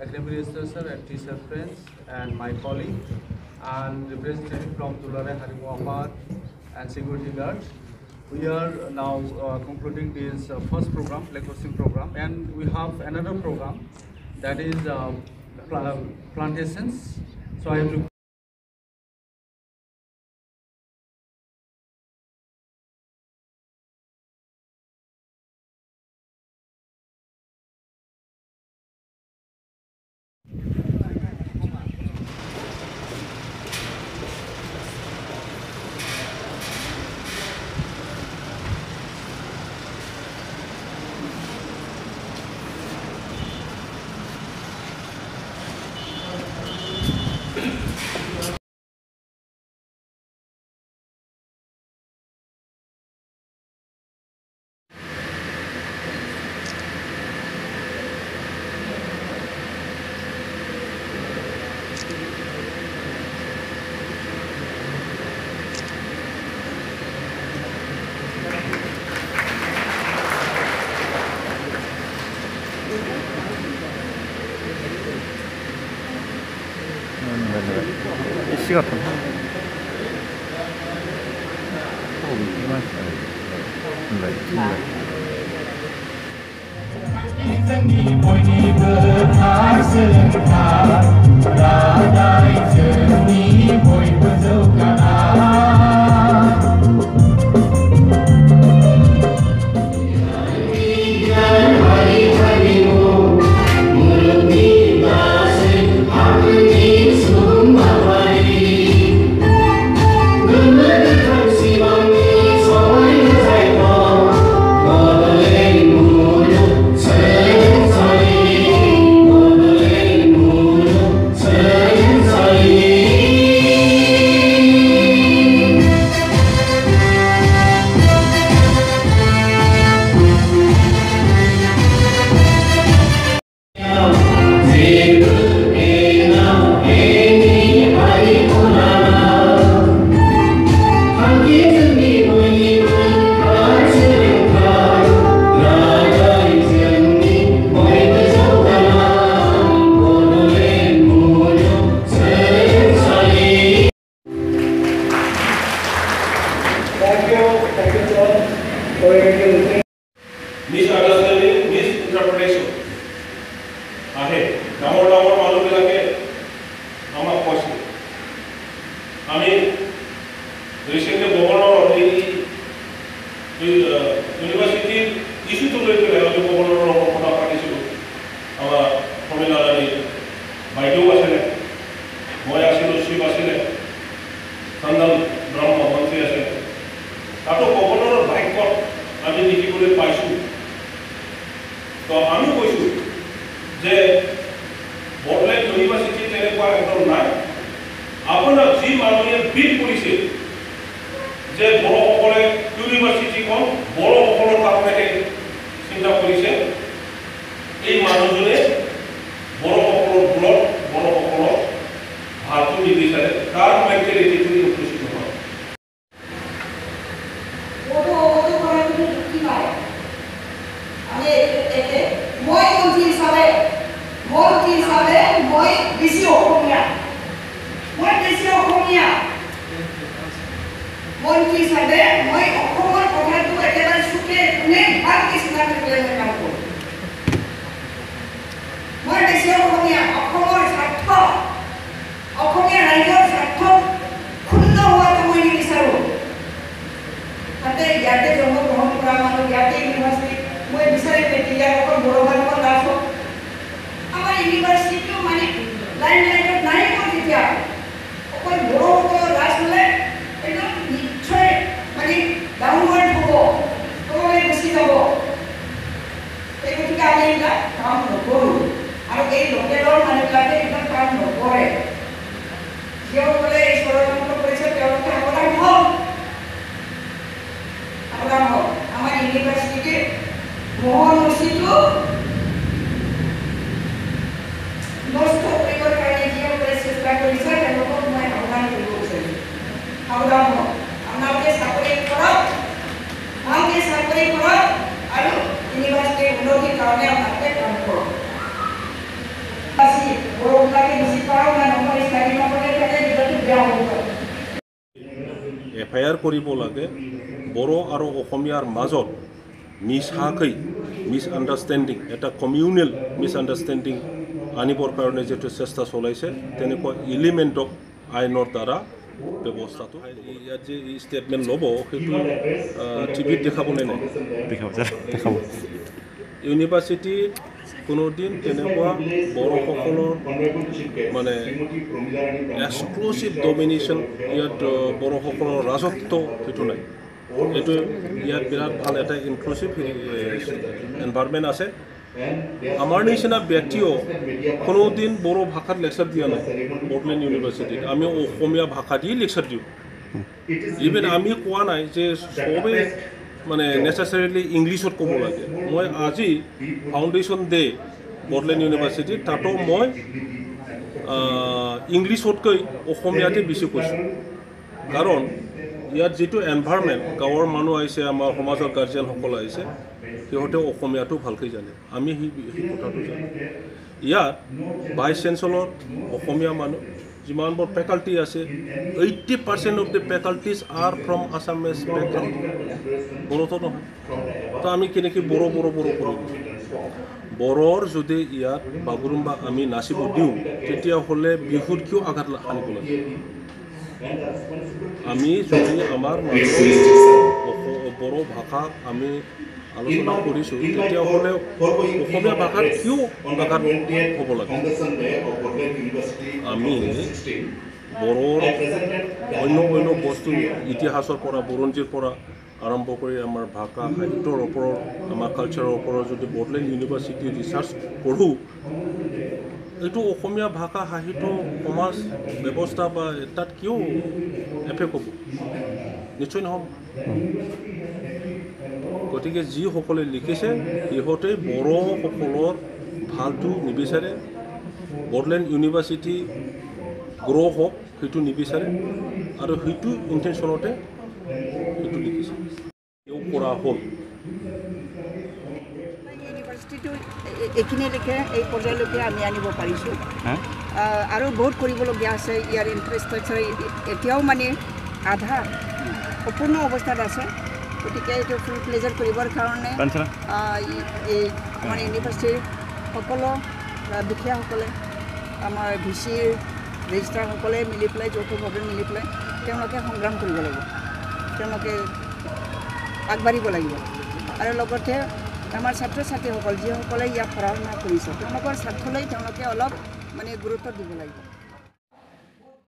academic researcher and teacher friends and my colleague, and representative from Dulare Harimu Ahmad and security guards. We are now concluding this first program, lecturing program, and we have another program that is plantations. So I have to 씨 같은 misunderstanding, misinterpretation. Ahe, damor malu bilake, amak kosi. Ami recently governor of the university issue to the governor of Kota Pakistan. Our Tamil Baidu was Moya Silu Shiva Sile, Sandal Brahma Mansi Asile. Tato governor High Court, I mean, if you could pass. तो आमी কৈছো যে বড়লেণ্ড university তেনেকুৱা একদম নাই আপোনাৰ যি মানুহে বিল কৰিছে যে বড়সকলে ইউনিভাৰ্চিটিখন বড়সকলৰ কাৰণে চিন্তা কৰিছে এই মানুহজনে বড়সকলৰ ব্লড বড়সকলৰ ভালটো নিবিচাৰে তাৰ মেণ্টেলিটিটো উপস্থিত হয় FIR কৰিব লাগে বড়ো আৰু অসমীয়াৰ মাজত মিছাকৈ মিছআণ্ডাৰষ্টেণ্ডিং এটা কমিউনেল মিছআণ্ডাৰষ্টেণ্ডিং আনিবৰ কাৰণে যিটো চেষ্টা চলাইছে তেনেকুৱা এলিমেণ্টক আইনৰ দ্বাৰা ব্যৱস্থাটো ইয়াত যে এই ষ্টেটমেণ্ট ল'ব সেইটো টিভিত দেখাবলৈ নাই দেখাব ইউনিভাৰ্চিটিত কোনোদিন তেনেকুৱা বড়োসকলৰ মানে এক্সক্লুচিভ ডমিনেশ্যন ইয়াত বড়োসকলৰ ৰাজত্ব সেইটো নাই এইটো ইয়াত বিৰাট ভাল এটা ইনক্লুচিভ এনভাইৰমেণ্ট আছে আমাৰ নিচিনা ব্যক্তিও কোনোদিন বড়ো ভাষাত লেকচাৰ দিয়া নাই বড়োলেণ্ড ইউনিভাৰ্চিটিত আমি অসমীয়া ভাষা দি লেকচাৰ দিওঁ ইভেন আমি কোৱা নাই যে চবেই মানে নেচেচাৰিলি ইংলিছত ক'ব লাগে মই আজি ফাউণ্ডেশ্যন ডে বড়োলেণ্ড ইউনিভাৰ্চিটিত তাতো মই ইংলিছতকৈ অসমীয়াতে বেছি কৈছোঁ কাৰণ ইয়াত যিটো এনভাইৰমেণ্ট গাঁৱৰ মানুহ আহিছে আমাৰ সমাজৰ গাৰ্জিয়ানসকল আহিছে সিহঁতে অসমীয়াটো ভালকৈ জানে আমি সেই কথাটো জানো ইয়াত ভাইচ চেঞ্চেলৰ অসমীয়া মানুহ যিমানবোৰ ফেকাল্টি আছে 80% of the faculties are from Assamese background বড়োতো নহয় তো আমি কেনেকৈ বড়ো কৰিম বড়োৰ যদি ইয়াত বাগুৰুম্বা আমি নাচিব দিওঁ তেতিয়াহ'লে বিহুত কিয় আঘাত সানিব লাগে আমি যদি আমাৰ বড়ো ভাষাক আমি আলোচনা কৰিছোঁ তেতিয়াহ'লে অসমীয়া ভাষাত কিয় আঘাত হ'ব লাগে আমি বড়োৰ অন্য বস্তু ইতিহাসৰ পৰা বুৰঞ্জীৰ পৰা আৰম্ভ কৰি আমাৰ ভাষা সাহিত্যৰ ওপৰত আমাৰ কালচাৰৰ ওপৰত যদি বড়োলেণ্ড ইউনিভাৰ্চিটি ৰিচাৰ্চ কৰোঁ এইটো অসমীয়া ভাষা সাহিত্য সমাজ ব্যৱস্থা বা তাত কিয় এফেক্ট হ'ব নিশ্চয় নহ'ব গতিকে যিসকলে লিখিছে সিহঁতে বড়োসকলৰ ভালটো নিবিচাৰে বড়োলেণ্ড ইউনিভাৰ্চিটি গ্ৰ' হওক সেইটো নিবিচাৰে আৰু সেইটো ইণ্টেনশ্যনতে সেইটো লিখিছে কৰা হ'ল ইউনিভাৰ্চিটিটো এইখিনিলৈকে এই পৰ্যায়লৈকে আমি আনিব পাৰিছোঁ আৰু বহুত কৰিবলগীয়া আছে ইয়াৰ ইনফ্ৰাষ্ট্ৰাকচাৰ এতিয়াও মানে আধা সম্পূৰ্ণ অৱস্থাত আছে গতিকে এইটো ফুল প্লেজাৰ কৰিবৰ কাৰণে এই আমাৰ ইউনিভাৰ্চিটিৰ সকলো দুখীয়াসকলে আমাৰ VCৰ ৰেজিষ্ট্ৰাৰসকলে মিলি পেলাই যৌথভাৱে মিলি পেলাই তেওঁলোকে সংগ্ৰাম কৰিব লাগিব তেওঁলোকে আগবাঢ়িব লাগিব আৰু লগতে আমাৰ ছাত্ৰ ছাত্ৰীসকল যিসকলে ইয়াত পঢ়া শুনা কৰিছে তেওঁলোকৰ স্বাৰ্থলৈ তেওঁলোকে অলপ মানে গুৰুত্ব দিব লাগিব